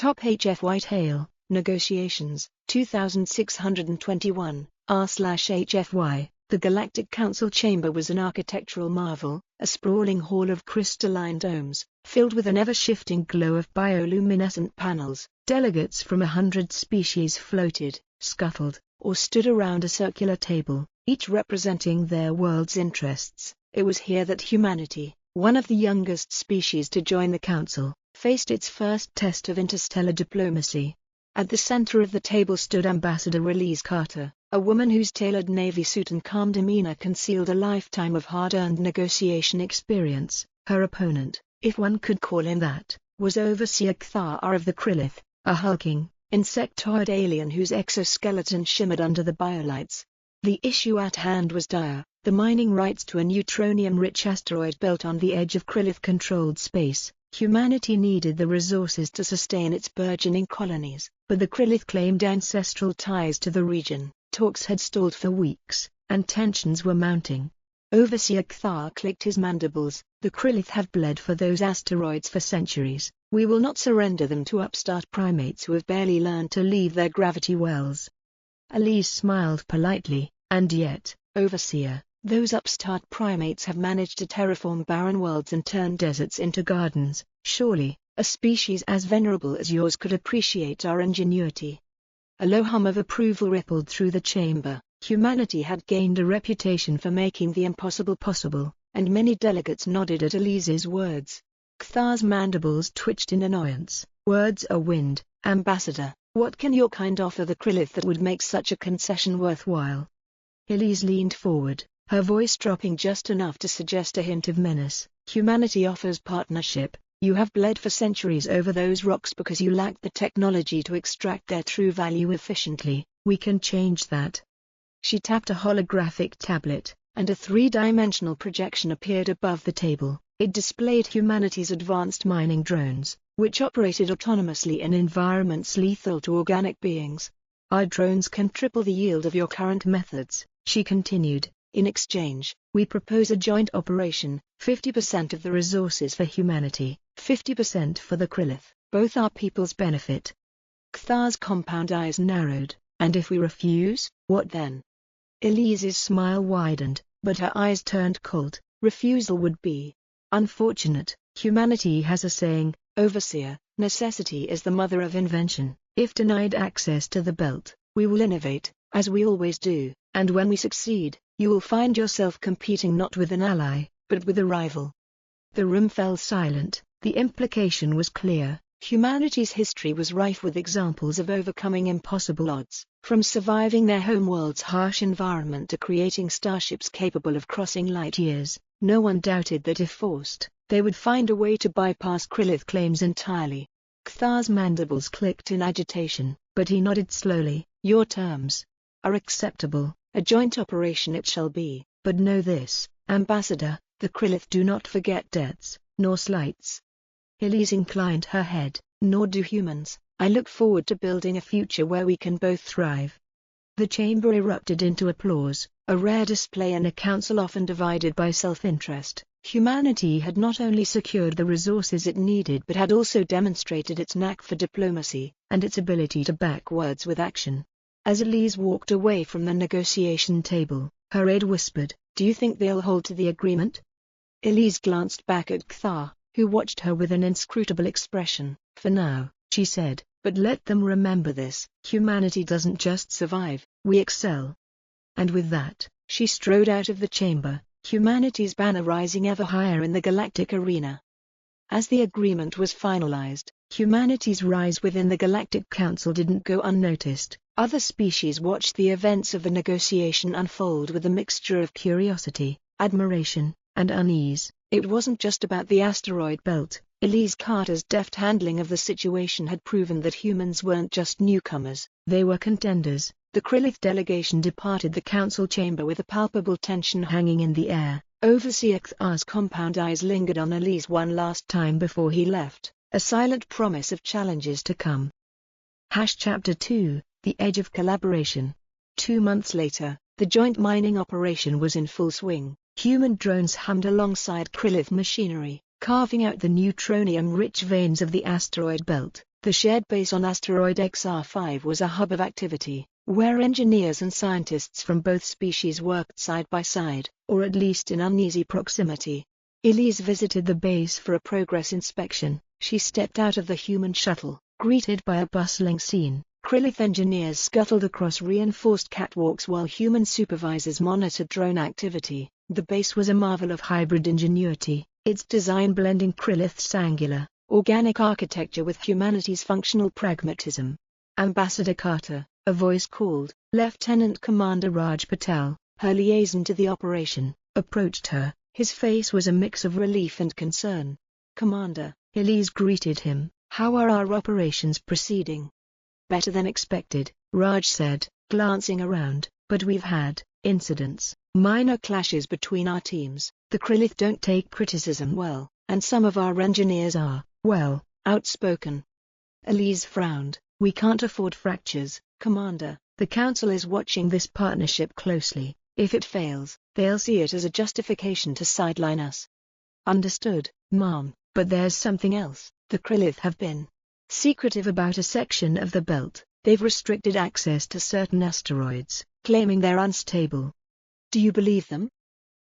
Top HFY Tale, Negotiations, 2621, r/HFY. The Galactic Council Chamber was an architectural marvel, a sprawling hall of crystalline domes, filled with an ever-shifting glow of bioluminescent panels. Delegates from 100 species floated, scuffled, or stood around a circular table, each representing their world's interests. It was here that humanity, one of the youngest species to join the Council, faced its first test of interstellar diplomacy. At the center of the table stood Ambassador Elise Carter, a woman whose tailored navy suit and calm demeanor concealed a lifetime of hard-earned negotiation experience. Her opponent, if one could call him that, was Overseer Kthar of the Krillith, a hulking, insectoid alien whose exoskeleton shimmered under the biolights. The issue at hand was dire: the mining rights to a neutronium-rich asteroid belt on the edge of Krillith-controlled space. Humanity needed the resources to sustain its burgeoning colonies, but the Krillith claimed ancestral ties to the region. Talks had stalled for weeks, and tensions were mounting. Overseer Kthar clicked his mandibles. The Krillith have bled for those asteroids for centuries. We will not surrender them to upstart primates who have barely learned to leave their gravity wells. Elise smiled politely. And yet, Overseer, those upstart primates have managed to terraform barren worlds and turn deserts into gardens. Surely, a species as venerable as yours could appreciate our ingenuity. A low hum of approval rippled through the chamber. Humanity had gained a reputation for making the impossible possible, and many delegates nodded at Elise's words. Kthar's mandibles twitched in annoyance. Words are wind, Ambassador. What can your kind offer the Krillith that would make such a concession worthwhile? Elise leaned forward, her voice dropping just enough to suggest a hint of menace. Humanity offers partnership. You have bled for centuries over those rocks because you lacked the technology to extract their true value efficiently. We can change that. She tapped a holographic tablet, and a three-dimensional projection appeared above the table. It displayed humanity's advanced mining drones, which operated autonomously in environments lethal to organic beings. Our drones can triple the yield of your current methods, she continued. In exchange, we propose a joint operation, 50% of the resources for humanity, 50% for the Krillith, both our people's benefit. Kthar's compound eyes narrowed. And if we refuse, what then? Elise's smile widened, but her eyes turned cold. Refusal would be unfortunate. Humanity has a saying, Overseer, necessity is the mother of invention. If denied access to the belt, we will innovate, as we always do, and when we succeed, you will find yourself competing not with an ally, but with a rival. The room fell silent. The implication was clear. Humanity's history was rife with examples of overcoming impossible odds, from surviving their homeworld's harsh environment to creating starships capable of crossing light years. No one doubted that if forced, they would find a way to bypass Krillith claims entirely. Kthar's mandibles clicked in agitation, but he nodded slowly. Your terms are acceptable. A joint operation it shall be, but know this, Ambassador, the Krillith do not forget debts, nor slights. Elise inclined her head. Nor do humans. I look forward to building a future where we can both thrive. The chamber erupted into applause, a rare display in a council often divided by self-interest. Humanity had not only secured the resources it needed but had also demonstrated its knack for diplomacy, and its ability to back words with action. As Elise walked away from the negotiation table, her aide whispered, Do you think they'll hold to the agreement? Elise glanced back at Kthar, who watched her with an inscrutable expression. For now, she said, but let them remember this, humanity doesn't just survive, we excel. And with that, she strode out of the chamber, humanity's banner rising ever higher in the galactic arena. As the agreement was finalized, humanity's rise within the Galactic Council didn't go unnoticed. Other species watched the events of the negotiation unfold with a mixture of curiosity, admiration, and unease. It wasn't just about the asteroid belt. Elise Carter's deft handling of the situation had proven that humans weren't just newcomers, they were contenders. The Krillith delegation departed the council chamber with a palpable tension hanging in the air. Overseer Kthar's compound eyes lingered on Elise one last time before he left, a silent promise of challenges to come. Chapter 2, The Edge of Collaboration. 2 months later, the joint mining operation was in full swing. Human drones hummed alongside Krillith machinery, carving out the neutronium-rich veins of the asteroid belt. The shared base on asteroid XR5 was a hub of activity, where engineers and scientists from both species worked side by side, or at least in uneasy proximity. Elise visited the base for a progress inspection. She stepped out of the human shuttle, greeted by a bustling scene. Krillith engineers scuttled across reinforced catwalks while human supervisors monitored drone activity. The base was a marvel of hybrid ingenuity, its design blending Krillith's angular, organic architecture with humanity's functional pragmatism. Ambassador Carter, a voice called, Lieutenant Commander Raj Patel, her liaison to the operation, approached her. His face was a mix of relief and concern. "Commander," Elise greeted him, "how are our operations proceeding?" "Better than expected," Raj said, glancing around, "but we've had incidents, minor clashes between our teams. The Krillith don't take criticism well, and some of our engineers are, well, outspoken." Elise frowned. "We can't afford fractures, Commander. The Council is watching this partnership closely. If it fails, they'll see it as a justification to sideline us." "Understood, Mom, but there's something else. The Krillith have been secretive about a section of the belt. They've restricted access to certain asteroids, claiming they're unstable." "Do you believe them?"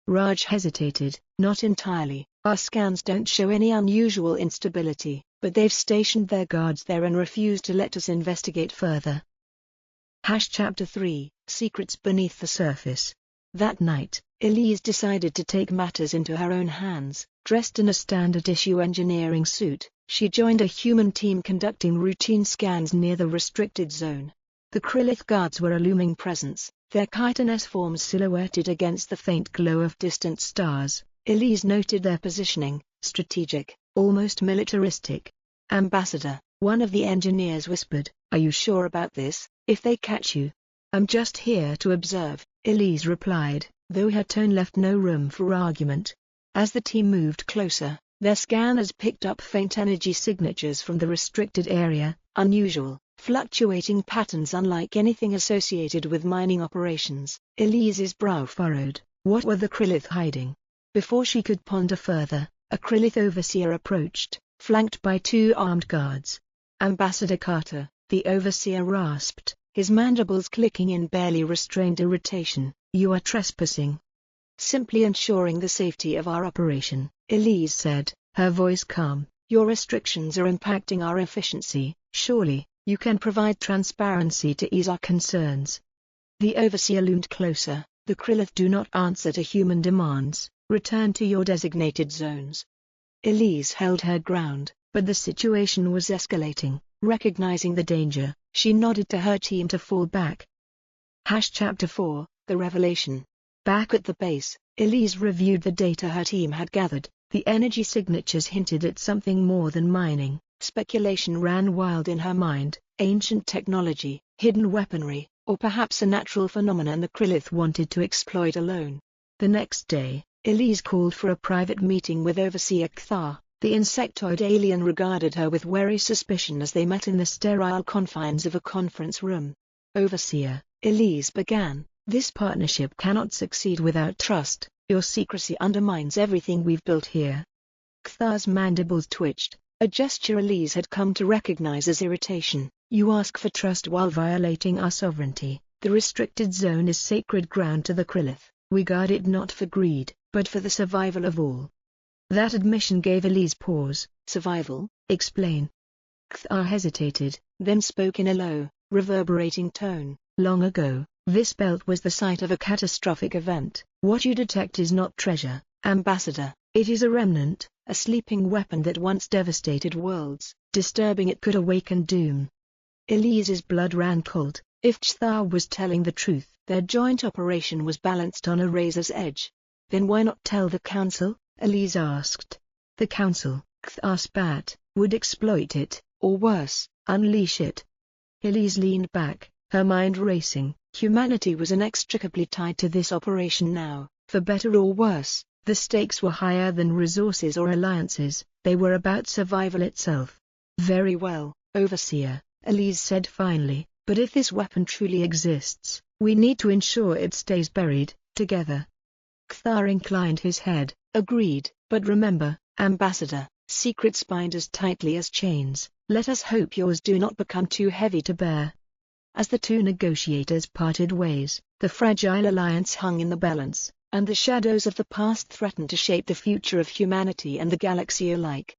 Raj hesitated. "Not entirely. Our scans don't show any unusual instability, but they've stationed their guards there and refused to let us investigate further." Chapter 3, Secrets Beneath the Surface. That night, Elise decided to take matters into her own hands. Dressed in a standard-issue engineering suit, she joined a human team conducting routine scans near the restricted zone. The Krillith guards were a looming presence, their chitinous forms silhouetted against the faint glow of distant stars. Elise noted their positioning, strategic, almost militaristic. "Ambassador," one of the engineers whispered, "are you sure about this? If they catch you—" "I'm just here to observe," Elise replied, though her tone left no room for argument. As the team moved closer, their scanners picked up faint energy signatures from the restricted area, unusual, fluctuating patterns unlike anything associated with mining operations. Elise's brow furrowed. What were the Krillith hiding? Before she could ponder further, a Krillith overseer approached, flanked by two armed guards. "Ambassador Carter," the overseer rasped, his mandibles clicking in barely restrained irritation, "you are trespassing." "Simply ensuring the safety of our operation," Elise said, her voice calm. "Your restrictions are impacting our efficiency. Surely, you can provide transparency to ease our concerns." The overseer loomed closer. "The Krillith do not answer to human demands. Return to your designated zones." Elise held her ground, but the situation was escalating. Recognizing the danger, she nodded to her team to fall back. Chapter 4, The Revelation. Back at the base, Elise reviewed the data her team had gathered. The energy signatures hinted at something more than mining. Speculation ran wild in her mind: ancient technology, hidden weaponry, or perhaps a natural phenomenon the Krillith wanted to exploit alone. The next day, Elise called for a private meeting with Overseer Kthar. The insectoid alien regarded her with wary suspicion as they met in the sterile confines of a conference room. "Overseer," Elise began, "this partnership cannot succeed without trust. Your secrecy undermines everything we've built here." Kthar's mandibles twitched, a gesture Elise had come to recognize as irritation. "You ask for trust while violating our sovereignty. The restricted zone is sacred ground to the Krillith. We guard it not for greed, but for the survival of all." That admission gave Elise pause. "Survival? Explain." Kthar hesitated, then spoke in a low, reverberating tone. "Long ago, this belt was the site of a catastrophic event. What you detect is not treasure, Ambassador. It is a remnant, a sleeping weapon that once devastated worlds. Disturbing it could awaken doom." Elise's blood ran cold. If Kthar was telling the truth, their joint operation was balanced on a razor's edge. "Then why not tell the Council?" Elise asked. "The Council," Kthar spat, "would exploit it, or worse, unleash it." Elise leaned back, her mind racing. Humanity was inextricably tied to this operation now. For better or worse, the stakes were higher than resources or alliances. They were about survival itself. "Very well, Overseer," Elise said finally, "but if this weapon truly exists, we need to ensure it stays buried, together." Kthar inclined his head. "Agreed, but remember, Ambassador, secrets bind as tightly as chains. Let us hope yours do not become too heavy to bear. As the two negotiators parted ways, the fragile alliance hung in the balance, and the shadows of the past threatened to shape the future of humanity and the galaxy alike.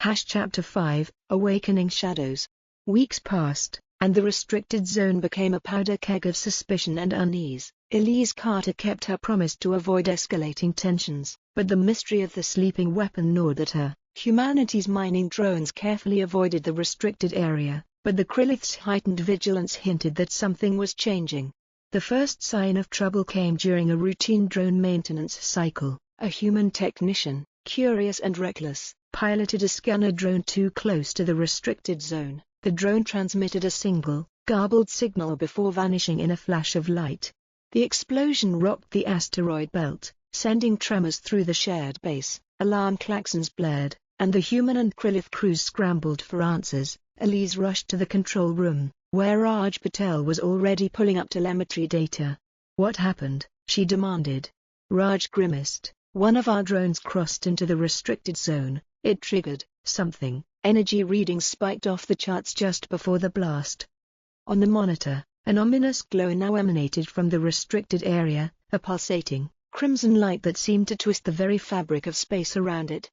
Chapter 5, Awakening Shadows. Weeks passed, and the restricted zone became a powder keg of suspicion and unease. Elise Carter kept her promise to avoid escalating tensions, but the mystery of the sleeping weapon gnawed at her. Humanity's mining drones carefully avoided the restricted area, but the Krillith's heightened vigilance hinted that something was changing. The first sign of trouble came during a routine drone maintenance cycle. A human technician, curious and reckless, piloted a scanner drone too close to the restricted zone. The drone transmitted a single, garbled signal before vanishing in a flash of light. The explosion rocked the asteroid belt, sending tremors through the shared base. Alarm klaxons blared, and the human and Krillith crews scrambled for answers. Elise rushed to the control room, where Raj Patel was already pulling up telemetry data. "What happened?" she demanded. Raj grimaced. "One of our drones crossed into the restricted zone. It triggered something. Energy readings spiked off the charts just before the blast." On the monitor, an ominous glow now emanated from the restricted area, a pulsating, crimson light that seemed to twist the very fabric of space around it.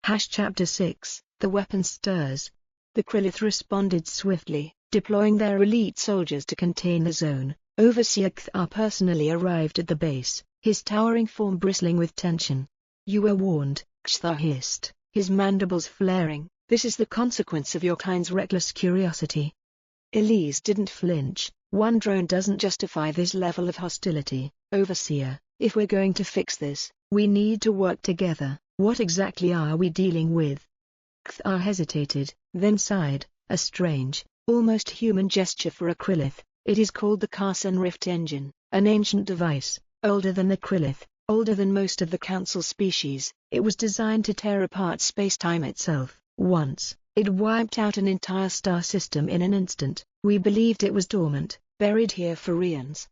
Chapter 6, The Weapon Stirs. The Krillith responded swiftly, deploying their elite soldiers to contain the zone. Overseer Kthar personally arrived at the base, his towering form bristling with tension. "You were warned," Kthar hissed, his mandibles flaring. "This is the consequence of your kind's reckless curiosity." Elise didn't flinch. "One drone doesn't justify this level of hostility, Overseer. If we're going to fix this, we need to work together. What exactly are we dealing with?" Kthar hesitated, then sighed, a strange, almost human gesture for a Krillith. "It is called the Carson Rift Engine, an ancient device, older than the Krillith, older than most of the Council species. It was designed to tear apart space-time itself. Once, it wiped out an entire star system in an instant. We believed it was dormant, buried here for eons.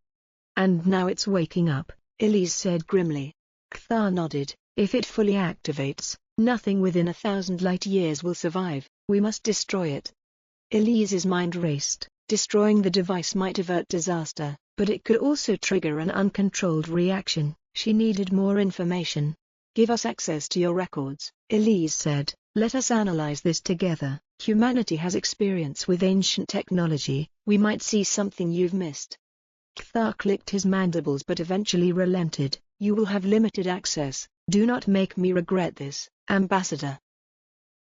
And now it's waking up," Elise said grimly. Kthar nodded. "If it fully activates, nothing within 1,000 light-years will survive. We must destroy it." Elise's mind raced. Destroying the device might avert disaster, but it could also trigger an uncontrolled reaction. She needed more information. "Give us access to your records," Elise said. "Let us analyze this together. Humanity has experience with ancient technology. We might see something you've missed." Kthar clicked his mandibles but eventually relented. "You will have limited access. Do not make me regret this, Ambassador."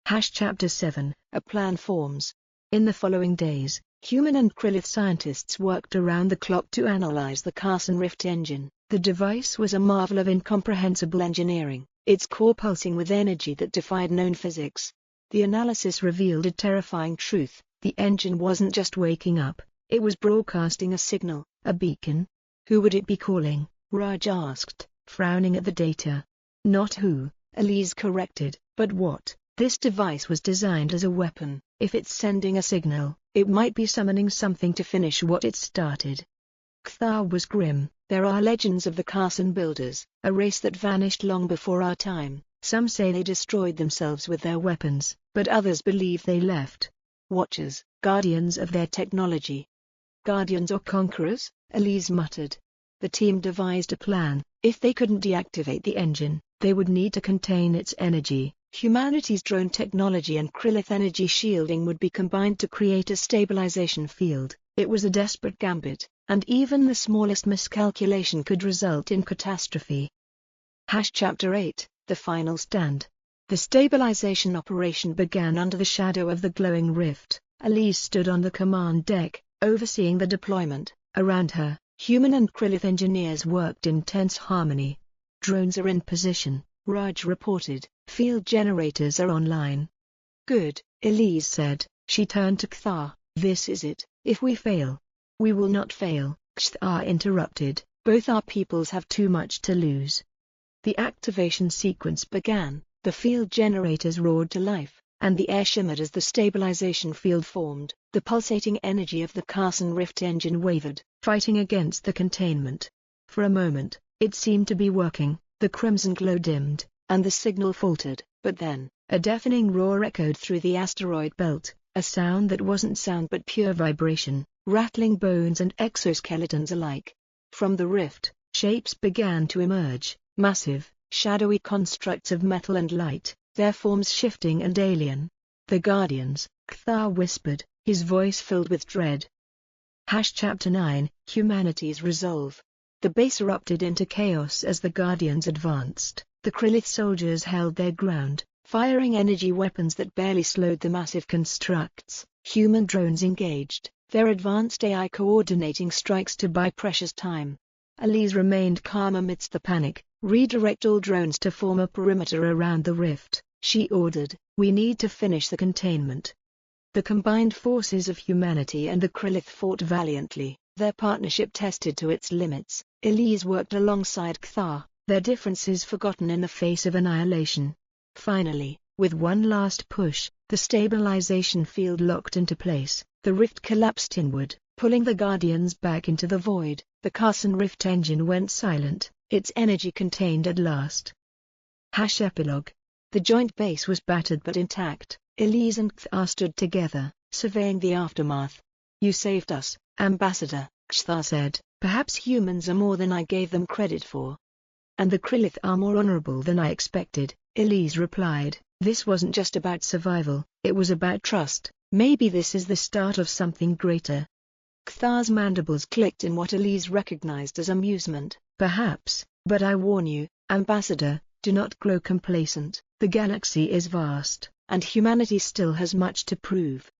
Chapter 7, A Plan Forms. In the following days, human and Krillith scientists worked around the clock to analyze the Carson Rift engine. The device was a marvel of incomprehensible engineering, its core pulsing with energy that defied known physics. The analysis revealed a terrifying truth: the engine wasn't just waking up, it was broadcasting a signal, a beacon. Who would it be calling? Raj asked, frowning at the data. "Not who," Elise corrected, "but what. This device was designed as a weapon. If it's sending a signal, it might be summoning something to finish what it started." Kthar was grim. "There are legends of the Carson Builders, a race that vanished long before our time. Some say they destroyed themselves with their weapons, but others believe they left watchers, guardians of their technology." "Guardians or conquerors?" Elise muttered. The team devised a plan. If they couldn't deactivate the engine, they would need to contain its energy. Humanity's drone technology and Krillith energy shielding would be combined to create a stabilization field. It was a desperate gambit, and even the smallest miscalculation could result in catastrophe. Chapter 8, The Final Stand. The stabilization operation began under the shadow of the glowing rift. Elise stood on the command deck, overseeing the deployment. Around her, human and Krillith engineers worked in tense harmony. "Drones are in position," Raj reported. "Field generators are online." "Good," Elise said. She turned to Kthar. "This is it. If we fail." "We will not fail," Kthar interrupted. "Both our peoples have too much to lose." The activation sequence began. The field generators roared to life, and the air shimmered as the stabilization field formed. The pulsating energy of the Carson Rift engine wavered, fighting against the containment. For a moment, it seemed to be working. The crimson glow dimmed, and the signal faltered, but then, A deafening roar echoed through the asteroid belt, a sound that wasn't sound but pure vibration, rattling bones and exoskeletons alike. From the rift, shapes began to emerge, massive, shadowy constructs of metal and light, their forms shifting and alien. "The Guardians," Kthar whispered, his voice filled with dread. Chapter 9, Humanity's Resolve. The base erupted into chaos as the Guardians advanced. The Krillith soldiers held their ground, firing energy weapons that barely slowed the massive constructs. Human drones engaged, their advanced AI coordinating strikes to buy precious time. Elise remained calm amidst the panic. "Redirect all drones to form a perimeter around the rift," she ordered. "We need to finish the containment." The combined forces of humanity and the Krillith fought valiantly, their partnership tested to its limits. Elise worked alongside Kthar, their differences forgotten in the face of annihilation. Finally, with one last push, the stabilization field locked into place. The rift collapsed inward, pulling the Guardians back into the void. The Carson Rift engine went silent, its energy contained at last. Epilogue. The joint base was battered but intact. Elise and Kthar stood together, surveying the aftermath. "You saved us, Ambassador," Kthar said. "Perhaps humans are more than I gave them credit for." "And the Krillith are more honorable than I expected," Elise replied. "This wasn't just about survival, it was about trust. Maybe this is the start of something greater." Kthar's mandibles clicked in what Elise recognized as amusement. "Perhaps, but I warn you, Ambassador, do not grow complacent. The galaxy is vast, and humanity still has much to prove.